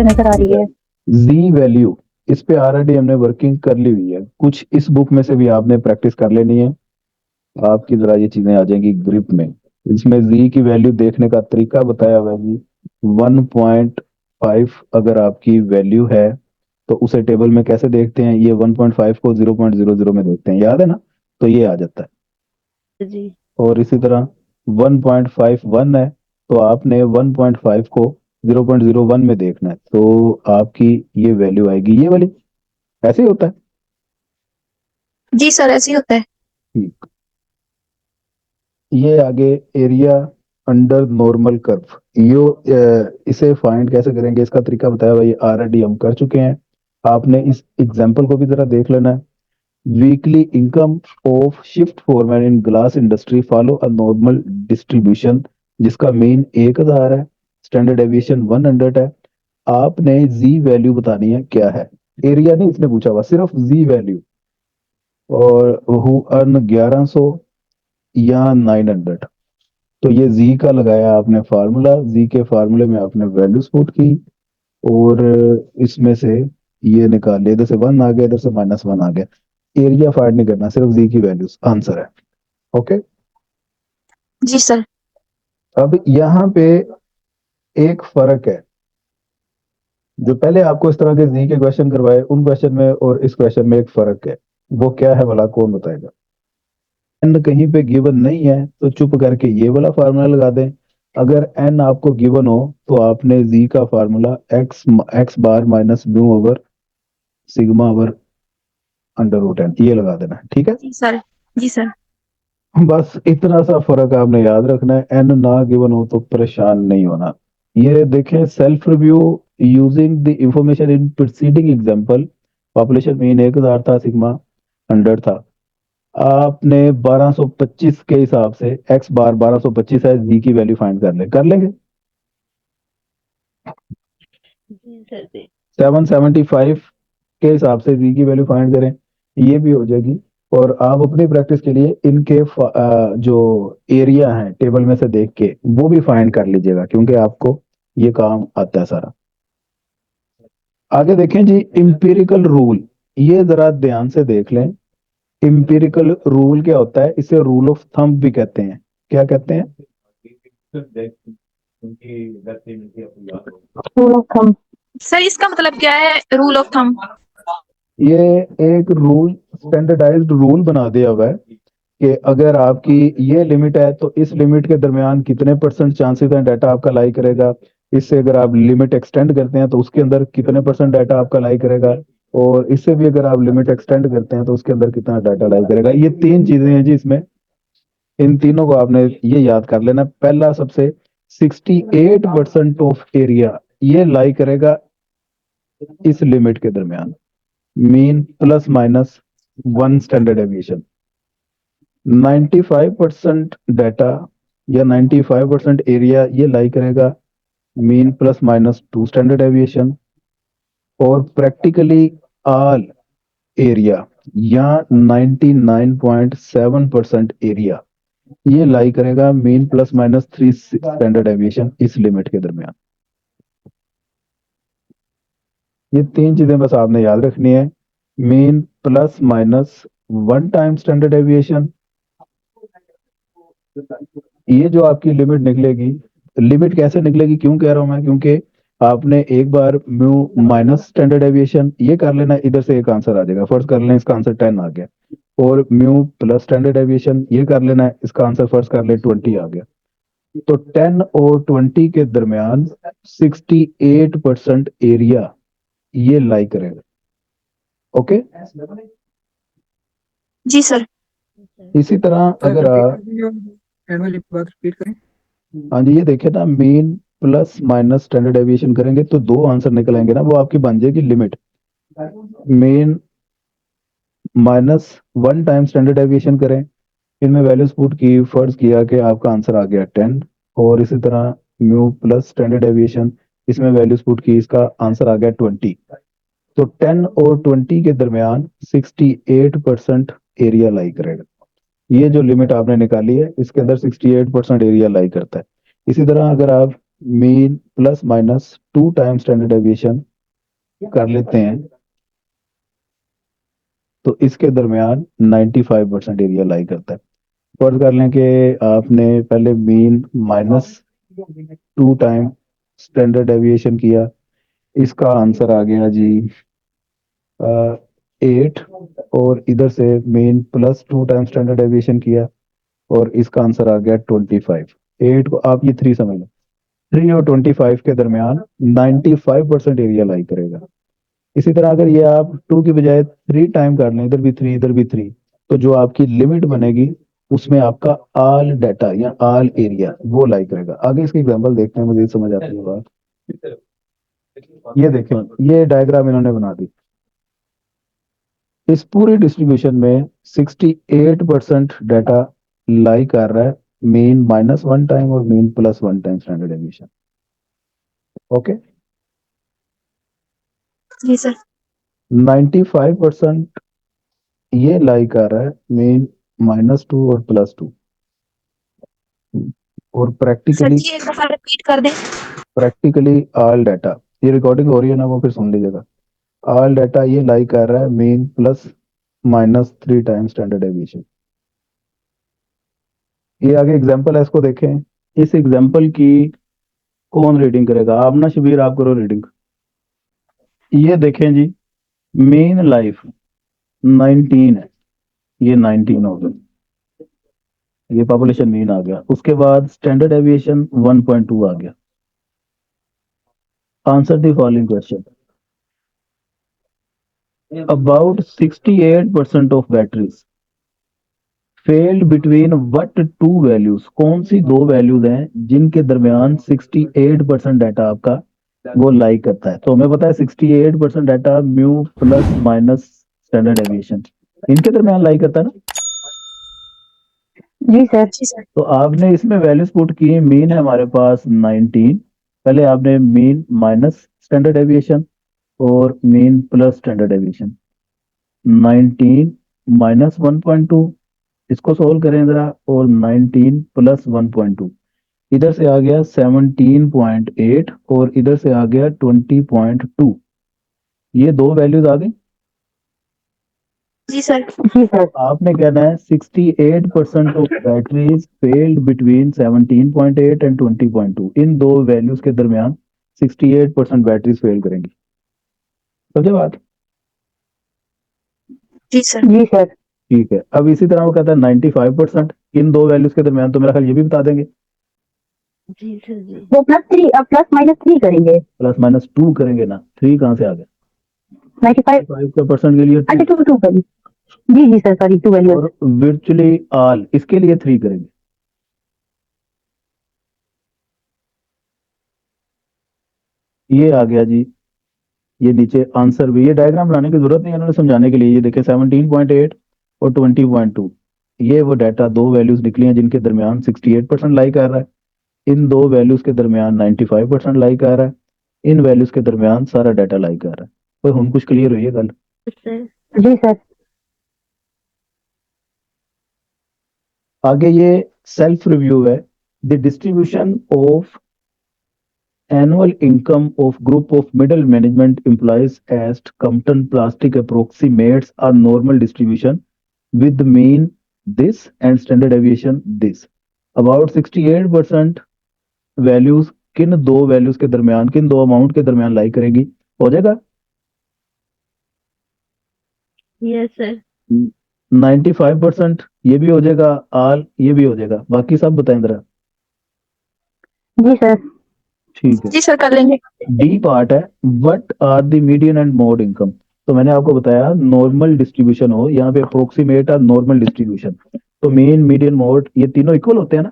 नजर आ रही है। जी वैल्यू, इस पे ऑलरेडी हमने वर्किंग कर ली हुई है, कुछ इस बुक में से भी आपने प्रैक्टिस कर लेनी है, आपकी जरा ये चीजें आ जाएंगी ग्रिप में। इसमें जी की वैल्यू देखने का तरीका बताया हुआ है जी। 1.5 अगर आपकी वैल्यू है तो उसे टेबल में कैसे देखते हैं, ये 1.5 को 0.00 में देखते हैं, याद है ना, तो ये आ जाता है। जी और इसी तरह 1.51 है तो आपने 1.5 को 0.01 में देखना है, तो आपकी ये वैल्यू आएगी ये वाली। ऐसे ही होता है। जी सर, ऐसे ही होता है। ठीक। ये आगे एरिया अंडर नॉर्मल कर्व, यो इसे फाइंड कैसे करेंगे, इसका तरीका बताया भाई, ऑलरेडी हम कर चुके हैं। आपने इस एग्जांपल को भी जरा देख लेना है। Weekly income of shift foreman in glass industry follow a normal distribution, जिसका मीन 1000 है, स्टैंडर्ड डेविएशन 100 है। आपने जी वैल्यू बतानी है क्या है, एरिया नहीं इसने पूछा हुआ, सिर्फ जी वैल्यू। और हु अर्न 1100 या 900, तो ये जी का लगाया आपने फार्मूला, जी के फार्मूले में आपने वैल्यूज पुट की, और इसमें से ये निकाल लिया, इधर से 1 आ गया, इधर से -1 आ गया। एरिया फाइंड नहीं करना, सिर्फ जी की वैल्यूज आंसर है। ओके। जी सर। अब यहाँ पे एक फर्क है, जो पहले आपको इस तरह के जी के क्वेश्चन करवाए उन क्वेश्चन में और इस क्वेश्चन में एक फर्क है, वो क्या है भला, कौन बताएगा। एन कहीं पे गिवन नहीं है तो चुप करके ये वाला फार्मूला लगा दें। अगर एन आपको गिवन हो तो आपने जी का formula X X bar minus mu over sigma over under root N ये लगा देना है, ठीक है। जी सर। जी सर। बस इतना सा फर्क आपने याद रखना है, एन ना गिवन हो तो परेशान नहीं होना। ये देखें, self review using the information in preceding example, population mean 1000 था, सिग्मा 100 था। आपने 1225 के हिसाब से एक्स बार 1225 है, जी की वैल्यू फाइंड कर लेंगे। जी सर। जी 775 के हिसाब से जी की वैल्यू फाइंड करें, ये भी हो जाएगी। और आप अपनी प्रैक्टिस के लिए इनके जो एरिया है टेबल में से देख के वो भी फाइंड कर लीजिएगा, क्योंकि आपको ये काम आता है सारा। आगे देखें जी, इंपिरिकल रूल, ये जरा ध्यान से देख लें। इंपिरिकल रूल क्या होता है, इसे रूल ऑफ थंब भी कहते हैं। क्या कहते हैं? Rule of thumb. सर, इसका मतलब क्या है रूल ऑफ थंब? ये एक रूल, स्टैंडर्डाइज्ड रूल बना दिया हुआ है कि अगर आपकी ये लिमिट है तो इस लिमिट के दरमियान कितने परसेंट चांसेस हैं डाटा आपका लाई करेगा। इससे अगर आप लिमिट एक्सटेंड करते हैं तो उसके अंदर कितने परसेंट डाटा आपका लाई करेगा, और इससे भी अगर आप लिमिट एक्सटेंड करते हैं तो उसके अंदर कितना डाटा लाई करेगा। ये तीन चीजें हैं जी इसमें, इन तीनों को आपने ये याद कर लेना। पहला सबसे, 68% ऑफ एरिया ये लाई करेगा इस लिमिट के दरमियान, mean plus minus 1 standard deviation. 95% data या 95% एरिया ये लाई करेगा mean plus minus 2 standard deviation. और प्रैक्टिकली ऑल एरिया या 99.7% एरिया ये लाई करेगा mean plus minus 3 standard deviation इस लिमिट के दरमियान। ये तीन चीजें बस आपने याद रखनी है, mean plus minus 1 time standard deviation. ये जो आपकी लिमिट निकलेगी, लिमिट कैसे निकलेगी क्यों कह रहा हूं मैं, क्योंकि आपने एक बार म्यू माइनस स्टैंडर्ड डेविएशन ये कर लेना, इधर से एक आंसर आ जाएगा, फर्स्ट कर लें इसका आंसर 10 आ गया। और म्यू प्लस स्टैंडर्ड डेविएशन ये कर लेना है, इसका आंसर फर्स्ट कर ले 20 आ गया। तो 10 और 20 के दरमियान 68% एरिया ये लाई करेगा। ओके। जी सर। इसी तरह अगर एंड वाली बात रिपीट करें। हाँ जी, ये देखे ना, mean plus minus standard deviation करेंगे तो दो आंसर निकलेंगे ना, वो आपकी बन जाएगी limit. Mean minus 1 time standard deviation करें, इनमें वैल्यूज पुट की, फर्ज किया कि आपका आंसर आ गया 10। और इसी तरह म्यू प्लस स्टैंडर्ड डेविएशन, इसमें वैल्यूज पुट की, इसका आंसर आ गया 20। तो 10 और 20 के दरमियान 68% एरिया लाई करेगा। ये जो लिमिट आपने निकाली है इसके अंदर 68% एरिया लाई करता है। इसी तरह अगर आप mean plus minus 2 time standard deviation कर लेते हैं तो इसके दरमियान 95% एरिया लाई करता है। फर्ज कर लें कि आपने पहले mean minus 2 time standard deviation किया, इसका आंसर आ गया जी 8, और इधर से mean plus 2 time standard deviation किया और इसका आंसर आ गया 25। 8 को आप ये 3 समझ लो, 3 और 25 के दरमियान 95% एरिया लाई करेगा। इसी तरह अगर ये आप 2 की बजाय 3 टाइम कर लें, इधर भी 3 इधर भी 3, तो जो आपकी लिमिट बनेगी उसमें आपका ऑल डाटा या ऑल एरिया वो लाई करेगा। आगे इसकी एग्जांपल देखते हैं, मुझे समझ आती है बात। ये देखें, ये डायग्राम इन्होंने बना दी। इस पूरी डिस्ट्रीब्यूशन में 68% डाटा लाई कर रहा है मीन -1 टाइम और mean +1 time standard deviation. Okay, जी सर। 95% ये लाई कर रहा है मीन -2 और +2। और सर प्रैक्टिकली जी एक दफा रिपीट कर दें। ऑल डाटा, ये रिकॉर्डिंग हो रही है ना, वो फिर सुन लीजिएगा। ऑल डाटा ये लाई कर रहा है मीन +-3 टाइम स्टैंडर्ड डेविएशन। ये आगे एग्जांपल है, इसको देखें। इस एग्जांपल की कौन रीडिंग करेगा? आप ना शबीर, आप करो रीडिंग। ये देखें जी, मेन लाइफ 19 है, ये 19 हो गया, ये पॉपुलेशन मीन आ गया। उसके बाद स्टैंडर्ड डेविएशन 1.2 आ गया। Answer the following question. About 68% of batteries failed between what two values? कौन सी दो वैल्यूज हैं जिनके दरमियान 68% डाटा आपका वो लाई करता है? तो हमें पता है 68% data mu plus minus standard deviation इनके दरमियान लाई करता है ना। जी सर। जी सर। तो आपने इसमें वैल्यूज पुट की, मीन है हमारे पास 19, पहले आपने मीन माइनस स्टैंडर्ड डेविएशन और मीन प्लस स्टैंडर्ड डेविएशन। 19 -1.2, इसको सोल्व करें जरा, और 19 + 1.2, इधर से आ गया 17.8 और इधर से आ गया 20.2। ये दो वैल्यूज आ गई। जी सर। जी सर। आपने कहना है 68% of batteries failed between 17.8 and 20.2। इन दो वैल्यूज के दरमियान 68% बैटरीज फेल करेंगी। समझे बात? जी सर। जी सर। ठीक है, अब इसी तरह वो कहता है 95% इन दो वैल्यूज के दरमियान, तो मेरा ख्याल ये भी बता देंगे। जी सर जी। वो +3 करेंगे, +-2 करेंगे ना, 3 कहाँ से आ गया? 95 5 का परसेंट के लिए अच्छा 2 करिए। जी जी सर, सॉरी 2 वैल्यू। और वर्चुअली ऑल इसके लिए 3 करेंगे। ये आ गया जी, ये नीचे आंसर भी, ये डायग्राम बनाने की जरूरत नहीं है, इन्होंने समझाने के लिए। ये देखें 17.8 और 20.2, ये वो डाटा दो वैल्यूज निकली हैं जिनके दरमियान 68% लाई कर रहा है। इन दो वैल्यूज के दरमियान 95% लाई कर रहा है। इन वैल्यूज के दरमियान सारा डाटा लाई कर रहा है। तो हम कुछ क्लियर हुई है गल? सर जी सर। आगे ये सेल्फ रिव्यू है। The distribution of annual income of group of middle management employees at Compton Plastic approximates a normal distribution with mean this and standard deviation this. About 68% values किन दो values के दरमियान, किन दो amount के दरमियान लाई करेगी? हो जाएगा यस सर। 95%, ये भी हो जाएगा, ऑल ये भी हो जाएगा, बाकी सब बताएं जरा। जी सर। ठीक है, जी सर कर लेंगे। डी पार्ट है, what are the median and mode income. तो मैंने आपको बताया नॉर्मल डिस्ट्रीब्यूशन हो, यहाँ पे अप्रोक्सीमेट आ नॉर्मल डिस्ट्रीब्यूशन, तो मेन मीडियन मोड ये तीनों इक्वल होते हैं ना।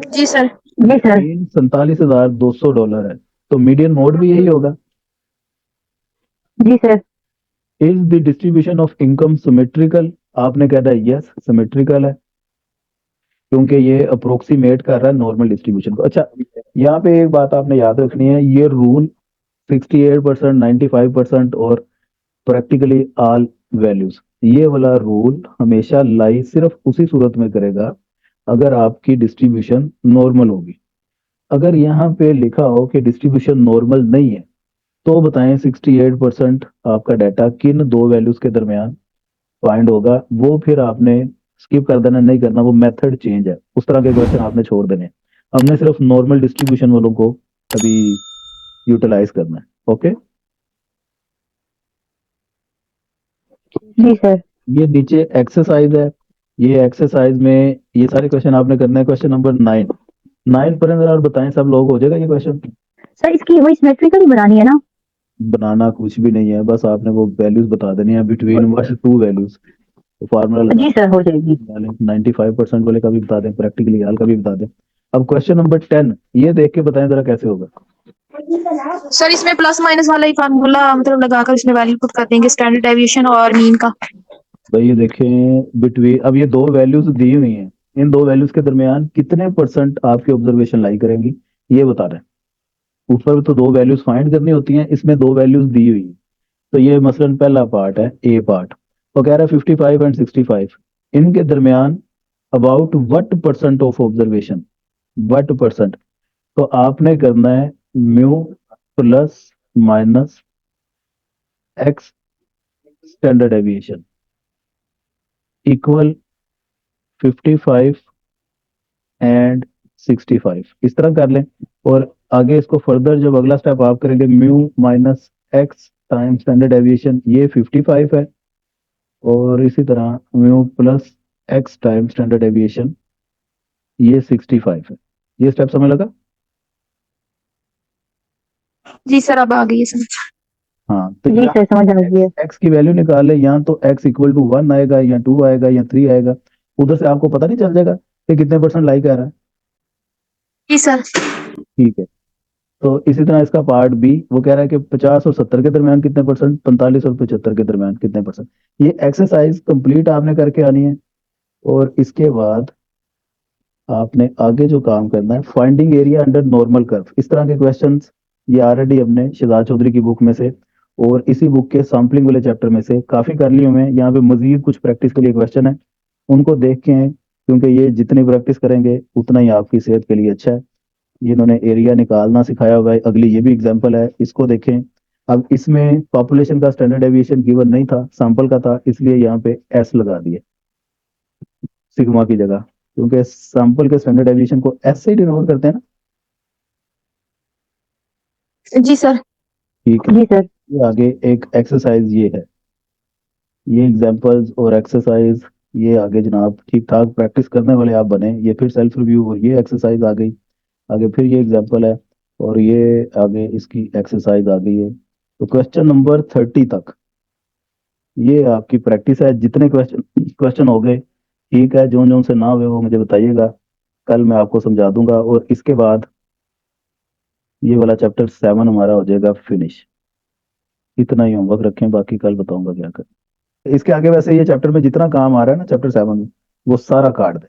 जी सर। जी सर। मेन $47,200 है, तो मीडियन मोड भी यही होगा। जी sir. Is the distribution of income symmetrical? आपने कहना है यस सिमेट्रिकल है, क्योंकि ये अप्रोक्सीमेट कर रहा है नॉर्मल डिस्ट्रीब्यूशन को। अच्छा, यहाँ पे एक बात आपने याद रखनी है, ये रूल 68%, 95% और प्रैक्टिकली ऑल वैल्यूज, ये वाला रूल हमेशा लाई सिर्फ उसी सूरत में करेगा अगर आपकी डिस्ट्रीब्यूशन नॉर्मल होगी। अगर यहाँ पे लिखा हो कि डिस्ट्रीब्यूशन नॉर्मल नहीं है तो बताएं 68% आपका डाटा किन दो वैल्यूज के दरमियान फाइंड होगा। वो फिर आपने स्किप कर देना, नहीं करना, वो मेथड चेंज है, उस तरह के क्वेश्चन आपने छोड़ देने हैं। हमने सिर्फ नॉर्मल डिस्ट्रीब्यूशन वालों को अभी यूटिलाइज करना है। ओके, जी सर। ये नीचे एक्सरसाइज है। ये एक्सरसाइज में ये सारे क्वेश्चन आपने करना है। क्वेश्चन नंबर 9 पर अंदर और बताएं, सब लोग हो जाएगा ये क्वेश्चन। सर इसकी वही सिमेट्रिकल बनानी है ना? बनाना कुछ भी नहीं है, बस आपने वो वैल्यूज बता देनी है बिटवीन टू वैल्यूज, तो फार्मूला जी सर, हो जाएगी। 95% वाले का भी बता दें, प्रैक्टिकली हाल का भी बता दें। अब क्वेश्चन नंबर 10, ये देख के बताएं जरा कैसे होगा। सर इसमें प्लस माइनस वाला ही फार्मूला मतलब लगाकर इसमें वैल्यू पुट कर देंगे, स्टैंडर्ड डेविएशन और मीन का। भाई ये देखें बिटवीन, अब ये दो वैल्यूज दी हुई हैं, इन दो वैल्यूज के दरमियान कितने परसेंट आपकी ऑब्जर्वेशन लाई करेंगी ये बता रहे हैं। ऊपर तो दो वैल्यूज फाइंड करनी होती हैं, इसमें दो वैल्यूज दी हुई हैं। तो ये मसलन पहला पार्ट है, ए पार्ट, वो कह रहा है 55 एंड 65 इनके दरमियान about what percent of observation, what percent. तो आपने करना है mu plus minus x standard deviation equal 55 and 65, इस तरह कर लें। और आगे इसको फर्दर जब अगला स्टेप आप करेंगे, mu minus x time standard deviation, ये 55 है, और इसी तरह mu plus x time standard deviation, ये 65 है। ये स्टेप समझ लगा? जी सर, अब आ गई है समझ। हाँ, तो जी सर, समझ आ गई है। एक्स की वैल्यू निकाल ले, या तो एक्स इक्वल टू 1 आएगा, या 2 आएगा, या 3 आएगा। उधर से आपको पता नहीं चल जाएगा कि कितने परसेंट लाइक आ रहा है। जी सर। ठीक है, तो इसी तरह इसका पार्ट बी, वो कह रहा है कि 50 और 70 के दरमियान कितने परसेंट, 45 और 75 के दरमियान कितने परसेंट। ये एक्सरसाइज कंप्लीट आपने करके आनी है। और इसके बाद आपने आगे जो काम करना है, finding area under normal curve, इस तरह के क्वेश्चंस ये ऑलरेडी हमने शहजाद चौधरी की बुक में से और इसी बुक के सैम्पलिंग वाले चैप्टर में से काफी कर लिए हुए हैं। यहाँ पे मजीद कुछ प्रैक्टिस के लिए क्वेश्चन है, उनको देख के हैं, क्योंकि ये जितनी प्रैक्टिस करेंगे उतना ही आपकी सेहत के लिए अच्छा है। ये इन्होंने एरिया निकालना सिखाया हुआ है। अगली ये भी एग्जाम्पल है, इसको देखें। अब इसमें पॉपुलेशन का स्टैंडर्ड डेविएशन गिवन नहीं था, सैंपल का था, इसलिए यहाँ पे एस लगा दिए सिग्मा की जगह, क्योंकि सैंपल के स्टैंडर्ड डेविएशन को एस से डिनोट करते हैं ना। जी सर। ठीक है, जी सर। ये आगे एक एक्सरसाइज ये है, ये एग्जांपल्स और एक्सरसाइज ये आगे जनाब ठीक ठाक प्रैक्टिस करने वाले आप बने। ये फिर सेल्फ रिव्यू और ये एक्सरसाइज आ गई, आगे फिर ये एग्जांपल है, और ये आगे इसकी एक्सरसाइज आ गई है। तो क्वेश्चन नंबर 30 तक ये आपकी प्रैक्टिस है। जितने क्वेश्चन क्वेश्चन हो गए ठीक है, जो जो से ना हुए वो मुझे बताइएगा, कल मैं आपको समझा दूंगा। और इसके बाद ये वाला चैप्टर 7 हमारा हो जाएगा फिनिश। इतना ही होमवर्क रखें, बाकी कल बताऊंगा क्या करें। इसके आगे वैसे ये चैप्टर में जितना काम आ रहा है ना, चैप्टर 7 में, वो सारा काट दें।